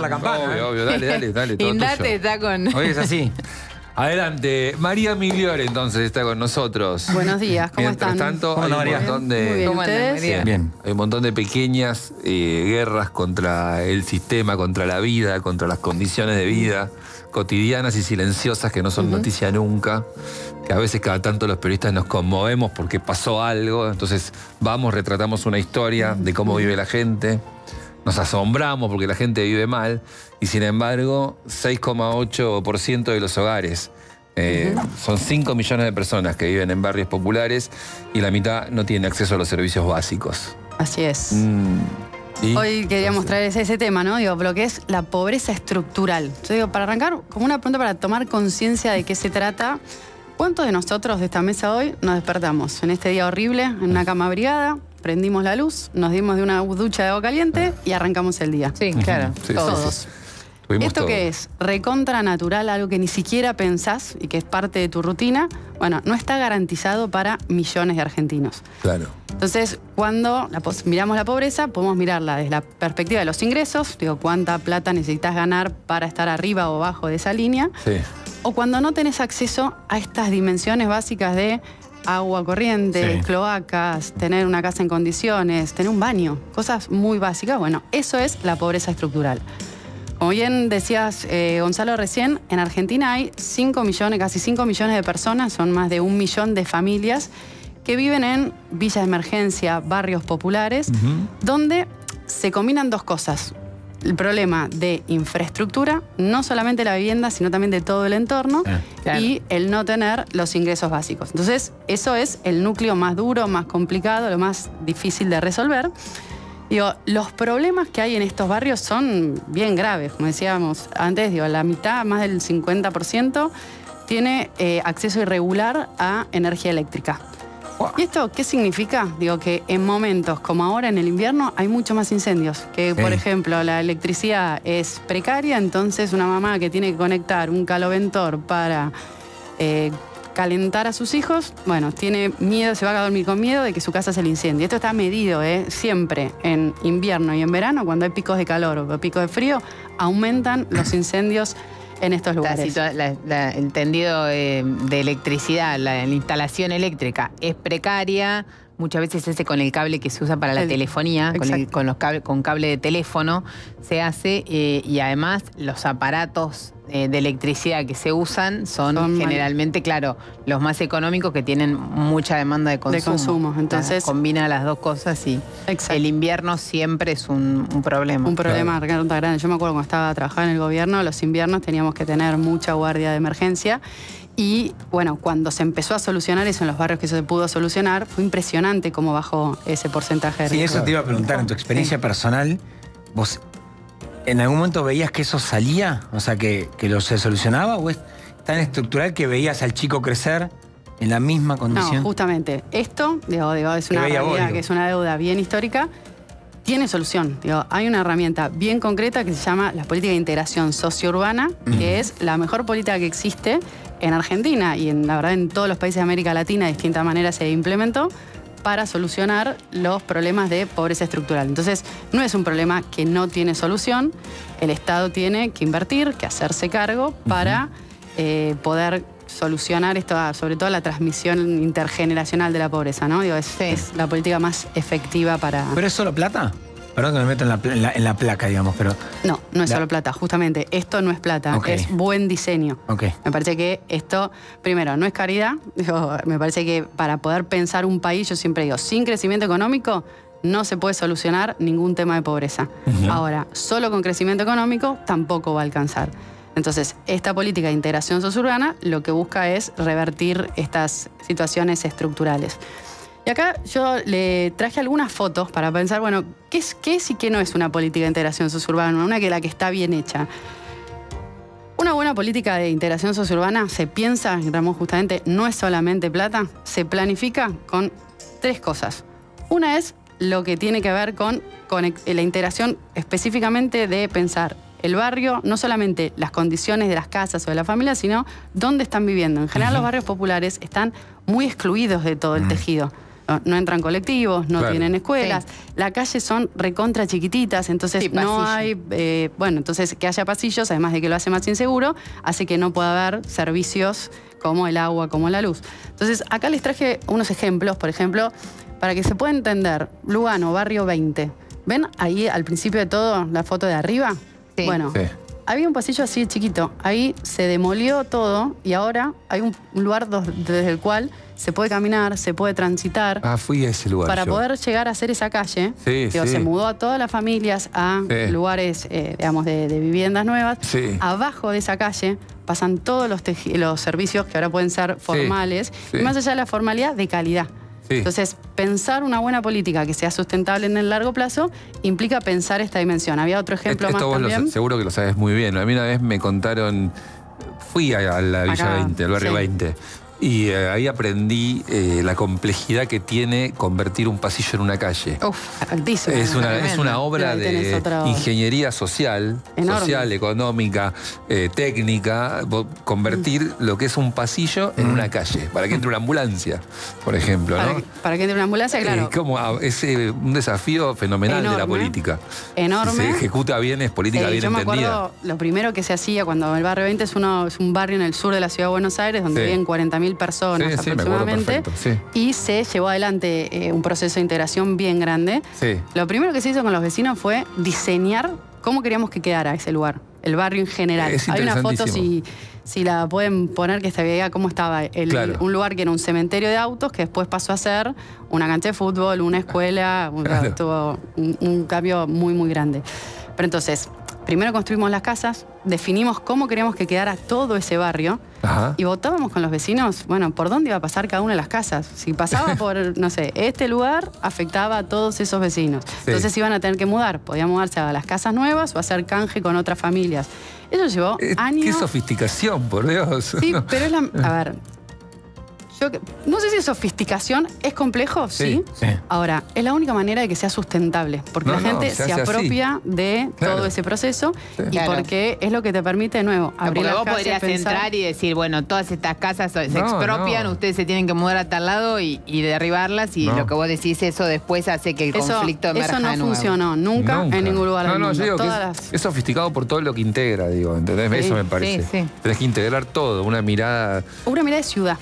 la campana. Obvio, obvio, dale, todo Indate está con... Hoy es así. Adelante, María Migliore entonces está con nosotros. Buenos días, ¿cómo Mientras están? tanto, ¿Cómo hay andan, un María? montón Muy de... bien, ¿Cómo andan, ¿ustedes? María? Bien. Hay un montón de pequeñas guerras contra el sistema, contra la vida, contra las condiciones de vida cotidianas y silenciosas que no son noticia nunca, que a veces cada tanto los periodistas nos conmovemos porque pasó algo, entonces vamos, retratamos una historia de cómo vive la gente, nos asombramos porque la gente vive mal y sin embargo 6,8% de los hogares, son 5 millones de personas que viven en barrios populares y la mitad no tiene acceso a los servicios básicos. Así es. ¿Y? Hoy queríamos traer ese tema, ¿no? Digo, lo que es la pobreza estructural. Yo digo, para arrancar, como una pregunta para tomar conciencia de qué se trata, ¿cuántos de nosotros de esta mesa hoy nos despertamos en este día horrible, en una cama abrigada, prendimos la luz, nos dimos de una ducha de agua caliente y arrancamos el día? Sí, claro. Sí, Todos. sí. Tuvimos ¿Esto todo. qué es? Recontra natural, algo que ni siquiera pensás y que es parte de tu rutina. Bueno, no está garantizado para millones de argentinos. Claro. Entonces, cuando miramos la pobreza, podemos mirarla desde la perspectiva de los ingresos, digo, cuánta plata necesitas ganar para estar arriba o abajo de esa línea, Sí. o cuando no tenés acceso a estas dimensiones básicas de agua corriente, Sí. cloacas, tener una casa en condiciones, tener un baño, cosas muy básicas. Bueno, eso es la pobreza estructural. Como bien decías, Gonzalo, recién, en Argentina hay 5 millones, casi 5 millones de personas, son más de 1 millón de familias que viven en villas de emergencia, barrios populares, donde se combinan dos cosas. El problema de infraestructura, no solamente la vivienda, sino también de todo el entorno, Claro. y el no tener los ingresos básicos. Entonces, eso es el núcleo más duro, más complicado, lo más difícil de resolver. Digo, los problemas que hay en estos barrios son bien graves. Como decíamos antes, digo, la mitad, más del 50%, tiene acceso irregular a energía eléctrica. ¿Y esto qué significa? Digo que en momentos como ahora en el invierno hay mucho más incendios. Que, por ejemplo, la electricidad es precaria, entonces una mamá que tiene que conectar un caloventor para calentar a sus hijos, bueno, tiene miedo, se va a dormir con miedo de que su casa se le incendie. Esto está medido, siempre en invierno y en verano, cuando hay picos de calor o picos de frío, aumentan los incendios en estos lugares. El tendido de electricidad, la instalación eléctrica es precaria. Muchas veces ese con el cable que se usa para la telefonía, con cable de teléfono se hace, y además los aparatos de electricidad que se usan son generalmente, claro, los más económicos que tienen mucha demanda de consumo. Entonces combina las dos cosas y el invierno siempre es un problema. Un problema grande. Yo me acuerdo cuando estaba trabajando en el gobierno, los inviernos teníamos que tener mucha guardia de emergencia. Y bueno, cuando se empezó a solucionar eso en los barrios que se pudo solucionar, fue impresionante cómo bajó ese porcentaje de riesgo. Sí, eso te iba a preguntar, en tu experiencia personal, ¿vos en algún momento veías que eso salía? O sea, que se solucionaba, ¿o es tan estructural que veías al chico crecer en la misma condición? No, justamente. Esto, digo, es una realidad que es una deuda bien histórica. Tiene solución. Digo, hay una herramienta bien concreta que se llama la política de integración sociourbana, que es la mejor política que existe en Argentina y la verdad en todos los países de América Latina de distintas maneras se implementó para solucionar los problemas de pobreza estructural. Entonces, no es un problema que no tiene solución. El Estado tiene que invertir, que hacerse cargo para poder solucionar esto, sobre todo la transmisión intergeneracional de la pobreza, ¿no? Digo, es la política más efectiva para... ¿Pero es solo plata? Perdón que me meto en la placa, digamos, pero... No, no es solo plata. Justamente, esto no es plata, es buen diseño. Me parece que esto, primero, no es caridad. Digo, me parece que para poder pensar un país, yo siempre digo, sin crecimiento económico no se puede solucionar ningún tema de pobreza. Ahora, solo con crecimiento económico tampoco va a alcanzar. Entonces, esta política de integración sociourbana lo que busca es revertir estas situaciones estructurales. Y acá yo le traje algunas fotos para pensar, bueno, ¿qué es y qué no es una política de integración sociourbana? La que está bien hecha. Una buena política de integración sociourbana se piensa, Ramón, justamente, no es solamente plata, se planifica con 3 cosas. Una es lo que tiene que ver con la integración específicamente de pensar el barrio, no solamente las condiciones de las casas o de la familia, sino dónde están viviendo. En general los barrios populares están muy excluidos de todo el tejido. no entran colectivos, no tienen escuelas, las calles son recontra chiquititas, entonces no hay, bueno, entonces que haya pasillos, además de que lo hace más inseguro, hace que no pueda haber servicios como el agua, como la luz. Entonces, acá les traje unos ejemplos, por ejemplo, para que se pueda entender, Lugano, barrio 20. ¿Ven ahí al principio de todo la foto de arriba? Sí. Bueno, había un pasillo así chiquito. Ahí se demolió todo y ahora hay un lugar desde el cual se puede caminar, se puede transitar. Ah, fui a ese lugar. Para poder llegar a hacer esa calle, se mudó a todas las familias a lugares, digamos, de viviendas nuevas. Abajo de esa calle pasan todos los servicios que ahora pueden ser formales y más allá de la formalidad, de calidad. Entonces, pensar una buena política que sea sustentable en el largo plazo implica pensar esta dimensión. Había otro ejemplo más también. Seguro que lo sabes muy bien. A mí una vez me contaron, fui a la Villa 20, al barrio 20. Y ahí aprendí la complejidad que tiene convertir un pasillo en una calle. Altísimo. Es una obra de ingeniería social, económica, técnica, convertir lo que es un pasillo en una calle, para que entre una ambulancia, por ejemplo. Para que entre una ambulancia, claro. Es un desafío fenomenal de la política. Enorme. Si se ejecuta bien, es política bien entendida. Yo me acuerdo, lo primero que se hacía cuando el barrio 20 es un barrio en el sur de la ciudad de Buenos Aires, donde viven 40.000 personas aproximadamente, y se llevó adelante un proceso de integración bien grande. Lo primero que se hizo con los vecinos fue diseñar cómo queríamos que quedara ese lugar, el barrio en general. Hay una foto, si la pueden poner, que se vea cómo estaba un lugar que era un cementerio de autos, que después pasó a ser una cancha de fútbol, una escuela, tuvo un cambio muy, muy grande. Pero entonces, primero construimos las casas, definimos cómo queríamos que quedara todo ese barrio y votábamos con los vecinos, bueno, por dónde iba a pasar cada una de las casas. Si pasaba por, no sé, este lugar, afectaba a todos esos vecinos. Entonces iban a tener que mudar. Podían mudarse a las casas nuevas o hacer canje con otras familias. Eso llevó años. ¡Qué sofisticación, por Dios! Sí, pero es la... A ver... no sé si es sofisticación, ¿es complejo? Sí. Ahora, es la única manera de que sea sustentable, porque la gente se apropia de todo ese proceso y porque es lo que te permite, de nuevo, abrir las casas. Vos podrías entrar y decir, bueno, todas estas casas se expropian, ustedes se tienen que mudar a tal lado y derribarlas, y lo que vos decís, eso después hace que el conflicto emerja de nuevo. Eso no funcionó nunca en ningún lugar del mundo. Yo digo que es sofisticado por todo lo que integra, digo, ¿entendés? Eso me parece. Tenés que integrar todo, una mirada... Una mirada de ciudad.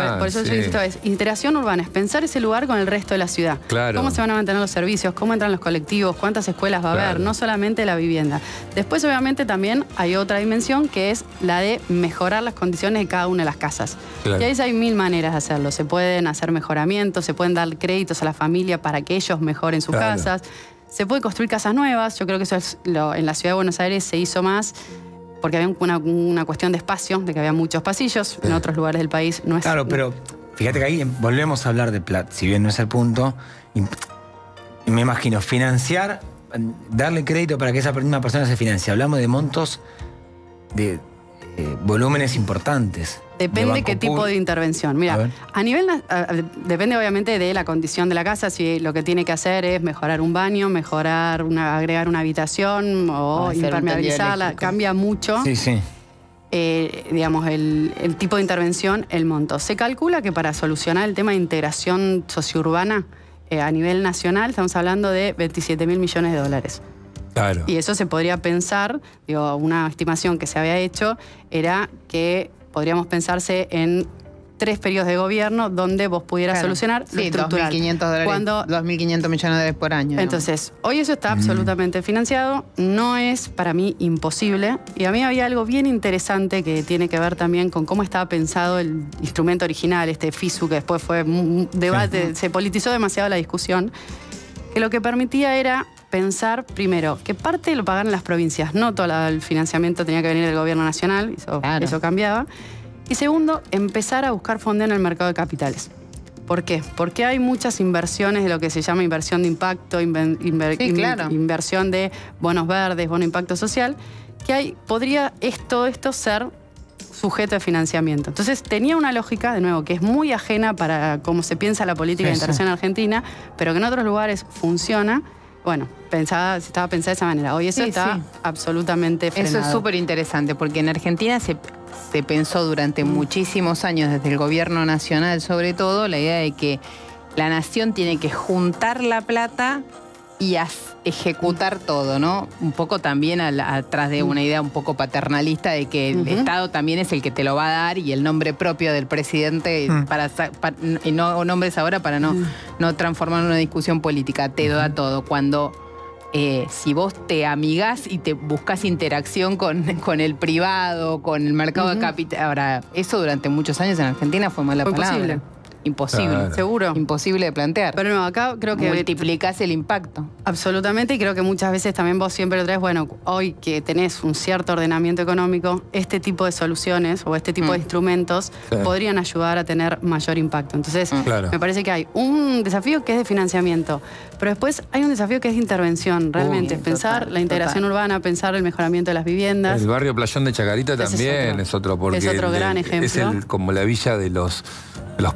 Por eso yo insisto, es integración urbana, es pensar ese lugar con el resto de la ciudad. ¿Cómo se van a mantener los servicios? ¿Cómo entran los colectivos? ¿Cuántas escuelas va a haber? No solamente la vivienda. Después, obviamente, también hay otra dimensión que es la de mejorar las condiciones de cada una de las casas. Y ahí hay mil maneras de hacerlo. Se pueden hacer mejoramientos, se pueden dar créditos a la familia para que ellos mejoren sus casas. Se puede construir casas nuevas. Yo creo que eso es en la ciudad de Buenos Aires se hizo más porque había una cuestión de espacio, de que había muchos pasillos. En otros lugares del país no es... Claro, pero fíjate que ahí volvemos a hablar de plata, si bien no es el punto. Y me imagino, financiar, darle crédito para que esa misma persona se financie. Hablamos de montos de volúmenes importantes. Depende qué tipo de intervención. Mira, a nivel... depende obviamente de la condición de la casa, si lo que tiene que hacer es mejorar un baño, agregar una habitación o impermeabilizarla, cambia mucho. Digamos, el tipo de intervención, el monto. Se calcula que para solucionar el tema de integración sociourbana a nivel nacional estamos hablando de 27.000 millones de dólares. Y eso se podría pensar, digo, una estimación que se había hecho era que podríamos pensarse en 3 periodos de gobierno donde vos pudieras solucionar lo estructural. 2.500 millones de dólares por año. Entonces, hoy eso está absolutamente financiado, no es para mí imposible, y a mí había algo bien interesante que tiene que ver también con cómo estaba pensado el instrumento original, este FISU, que después fue un debate, se politizó demasiado la discusión, que lo que permitía era pensar, primero, que parte lo pagaran las provincias, no todo el financiamiento tenía que venir del gobierno nacional, eso cambiaba. Y segundo, empezar a buscar fondos en el mercado de capitales. ¿Por qué? Porque hay muchas inversiones de lo que se llama inversión de impacto, inversión de bonos verdes, bono de impacto social, que podría todo esto ser sujeto de financiamiento. Entonces tenía una lógica, de nuevo, que es muy ajena para cómo se piensa la política de integración argentina, pero que en otros lugares funciona. Bueno, estaba pensada de esa manera. Hoy eso está absolutamente frenado. Eso es súper interesante, porque en Argentina se pensó durante muchísimos años, desde el gobierno nacional sobre todo, la idea de que la nación tiene que juntar la plata y ejecutar todo, ¿no? Un poco también atrás de una idea un poco paternalista de que el Estado también es el que te lo va a dar y el nombre propio del presidente y no nombres ahora para no transformar en una discusión política. Te da todo. Cuando si vos te amigás y te buscas interacción con el privado, con el mercado de capital. Ahora, eso durante muchos años en Argentina fue mala palabra. Imposible. Imposible. Claro. Seguro. Imposible de plantear. Pero no, acá creo que multiplicás el impacto. Absolutamente, y creo que muchas veces también vos siempre lo traes, bueno, hoy que tenés un cierto ordenamiento económico, este tipo de soluciones o este tipo de instrumentos podrían ayudar a tener mayor impacto. Entonces, me parece que hay un desafío que es de financiamiento, pero después hay un desafío que es de intervención, realmente. Pensar la integración urbana, pensar el mejoramiento de las viviendas. El barrio Playón de Chacarita también es otro, porque es otro gran ejemplo. Es como la villa de los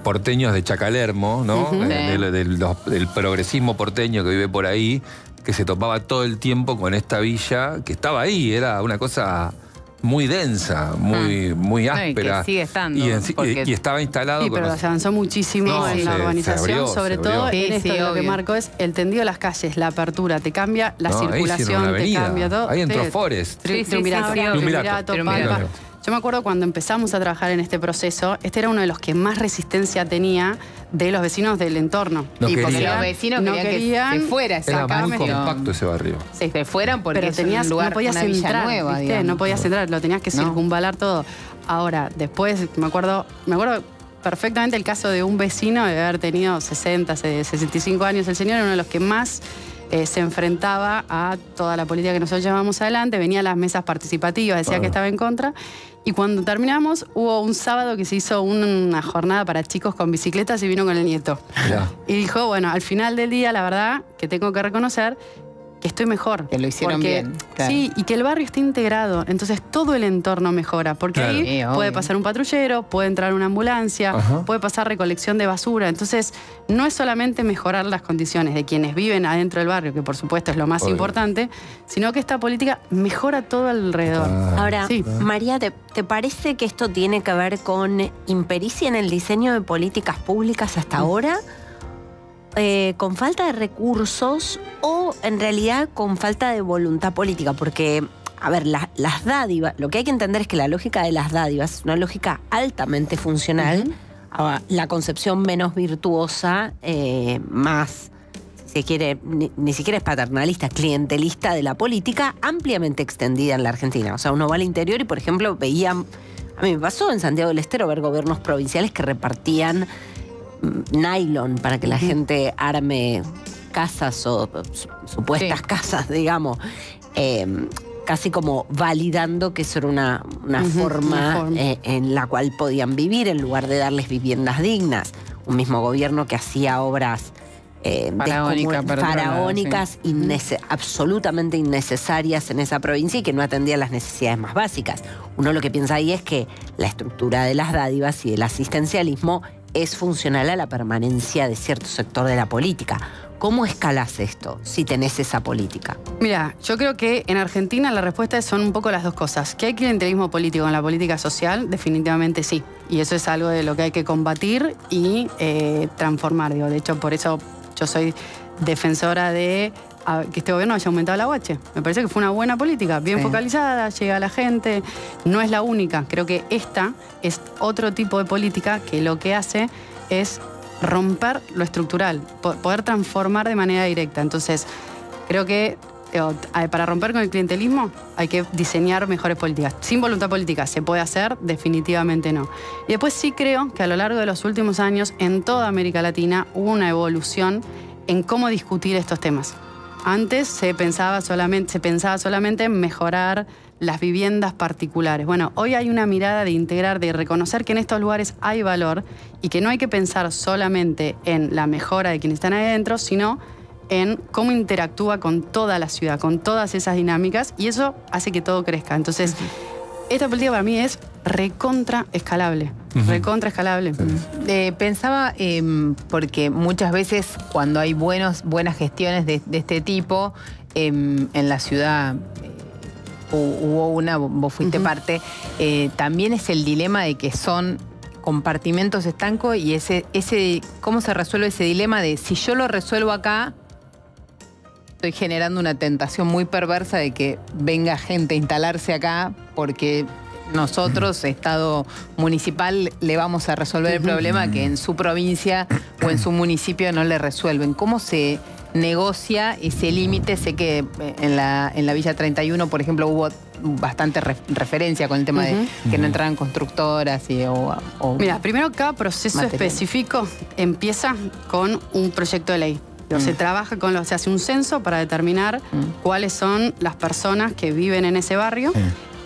porteños de Chacalermo, ¿no? Del progresismo porteño que vive por ahí, que se topaba todo el tiempo con esta villa, que estaba ahí, era una cosa muy densa, muy áspera. Que sigue estando. Y estaba instalado. Sí, pero se avanzó muchísimo en la urbanización, sobre todo en esto lo que marco es el tendido de las calles, la apertura, te cambia la circulación, te cambia todo. Ahí entró Forest. Triunvirato, Palpa. Yo me acuerdo cuando empezamos a trabajar en este proceso, este era uno de los que más resistencia tenía de los vecinos del entorno. Porque los vecinos querían que se fuera ese Era muy compacto ese barrio. Sí, se fueran porque tenías, un lugar, no podías entrar, nueva, no podías entrar, lo tenías que circunvalar todo. Ahora, después me acuerdo perfectamente el caso de un vecino de haber tenido 60, 65 años. El señor era uno de los que más se enfrentaba a toda la política que nosotros llevábamos adelante, venía a las mesas participativas, decía que estaba en contra, y cuando terminamos hubo un sábado que se hizo una jornada para chicos con bicicletas y vino con el nieto. Y dijo, bueno, al final del día, la verdad, que tengo que reconocer que estoy mejor. Que lo hicieron bien. Claro. Sí, y que el barrio está integrado, entonces todo el entorno mejora, porque ahí puede pasar un patrullero, puede entrar una ambulancia, puede pasar recolección de basura, entonces no es solamente mejorar las condiciones de quienes viven adentro del barrio, que por supuesto es lo más importante, sino que esta política mejora todo alrededor. Ahora, María, ¿te parece que esto tiene que ver con impericia en el diseño de políticas públicas hasta ahora? ¿Con falta de recursos o en realidad con falta de voluntad política? Porque, a ver, las dádivas, lo que hay que entender es que la lógica de las dádivas es una lógica altamente funcional, la concepción menos virtuosa, más, si se quiere, ni siquiera es paternalista, clientelista de la política, ampliamente extendida en la Argentina. O sea, uno va al interior y, por ejemplo, veía, a mí me pasó en Santiago del Estero ver gobiernos provinciales que repartían nylon para que la gente arme casas o supuestas casas, digamos, casi como validando que eso era una forma en la cual podían vivir en lugar de darles viviendas dignas. Un mismo gobierno que hacía obras faraónicas, absolutamente innecesarias en esa provincia y que no atendían las necesidades más básicas. Uno lo que piensa ahí es que la estructura de las dádivas y del asistencialismo es funcional a la permanencia de cierto sector de la política. ¿Cómo escalás esto si tenés esa política? Mira, yo creo que en Argentina la respuesta son un poco las dos cosas. ¿Que hay clientelismo político en la política social? Definitivamente sí. Y eso es algo de lo que hay que combatir y transformar. De hecho, por eso yo soy defensora de que este gobierno haya aumentado la UH. Me parece que fue una buena política, bien focalizada, llega a la gente, no es la única. Creo que esta es otro tipo de política que lo que hace es romper lo estructural, poder transformar de manera directa. Entonces, creo que para romper con el clientelismo hay que diseñar mejores políticas. Sin voluntad política, ¿se puede hacer? Definitivamente no. Y después sí creo que a lo largo de los últimos años, en toda América Latina, hubo una evolución en cómo discutir estos temas. Antes se pensaba solamente en mejorar las viviendas particulares. Bueno, hoy hay una mirada de integrar, de reconocer que en estos lugares hay valor y que no hay que pensar solamente en la mejora de quienes están ahí adentro, sino en cómo interactúa con toda la ciudad, con todas esas dinámicas, y eso hace que todo crezca. Entonces, esta política para mí es recontra escalable. Recontra escalable. Pensaba, porque muchas veces cuando hay buenas gestiones de este tipo, en la ciudad hubo una, vos fuiste parte, también es el dilema de que son compartimentos estancos y cómo se resuelve ese dilema de si yo lo resuelvo acá, estoy generando una tentación muy perversa de que venga gente a instalarse acá porque nosotros, Estado municipal, le vamos a resolver el problema que en su provincia o en su municipio no le resuelven. ¿Cómo se negocia ese límite? Sé que en la Villa 31, por ejemplo, hubo bastante referencia con el tema de que no entraran constructoras o Mira, primero cada proceso específico empieza con un proyecto de ley. Se trabaja se hace un censo para determinar cuáles son las personas que viven en ese barrio.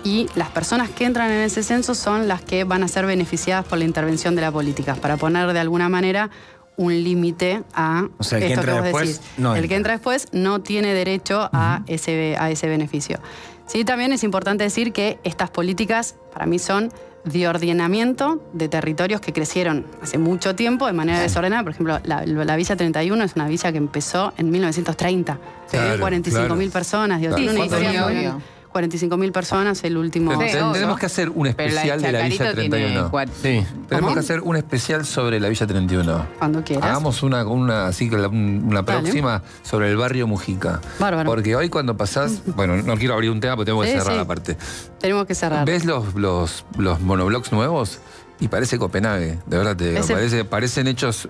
Y las personas que entran en ese censo son las que van a ser beneficiadas por la intervención de la política, para poner de alguna manera un límite a el que entra después. El que entra después no tiene derecho a ese beneficio. Sí, también es importante decir que estas políticas para mí son de ordenamiento de territorios que crecieron hace mucho tiempo de manera desordenada. Por ejemplo, la Villa 31 es una villa que empezó en 1930. Claro, 45.000 personas. Tiene una historia 45.000 personas el último... Tenemos que hacer un especial de la Villa 31. Tenemos que hacer un especial sobre la Villa 31. Cuando quieras. Hagamos una próxima sobre el barrio Mujica. Bárbaro. Porque hoy cuando pasás... Bueno, no quiero abrir un tema porque tenemos que cerrar la parte. Tenemos que cerrar. ¿Ves los monoblocks nuevos? Y parece Copenhague, de verdad te digo. Parecen hechos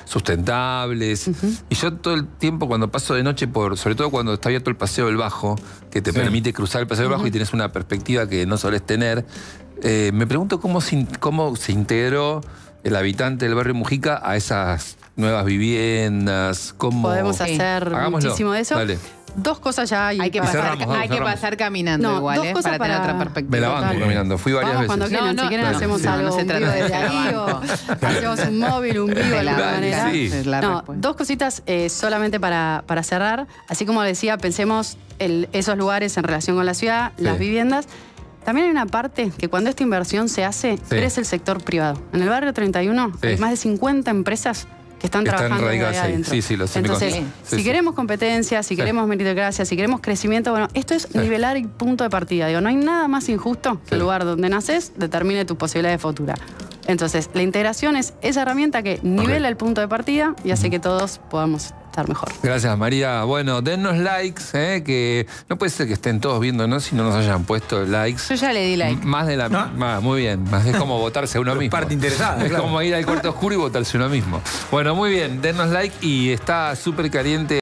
sustentables. Y yo todo el tiempo cuando paso de noche, sobre todo cuando está abierto el Paseo del Bajo, que te permite cruzar el Paseo del Bajo y tienes una perspectiva que no solés tener, me pregunto cómo se integró el habitante del barrio Mujica a esas nuevas viviendas. Podemos hacer muchísimo de eso. Dale. Dos cosas ya hay que pasar caminando igual, para tener otra perspectiva. Me la banco caminando, fui varias veces. Cuando quieran, si quieren hacemos algo, un vivo desde ahí, o hacemos un móvil, un vivo de alguna manera. Dos cositas solamente para cerrar. Así como decía, pensemos esos lugares en relación con la ciudad, las viviendas. También hay una parte que cuando esta inversión se hace, crece el sector privado. En el barrio 31 hay más de 50 empresas que están trabajando ahí adentro. Entonces, si queremos competencia, si queremos meritocracia, si queremos crecimiento, bueno, esto es nivelar el punto de partida. Digo, no hay nada más injusto que el lugar donde naces determine tus posibilidades futuras. Entonces, la integración es esa herramienta que nivela el punto de partida y hace que todos podamos estar mejor. Gracias, María. Bueno, dennos likes, que no puede ser que estén todos viéndonos si no nos hayan puesto likes. Yo ya le di like. Más de la... muy bien. Es como votarse a uno mismo. Parte interesada. Es como ir al cuarto oscuro y votarse uno mismo. Bueno, muy bien. Dennos like y está súper caliente.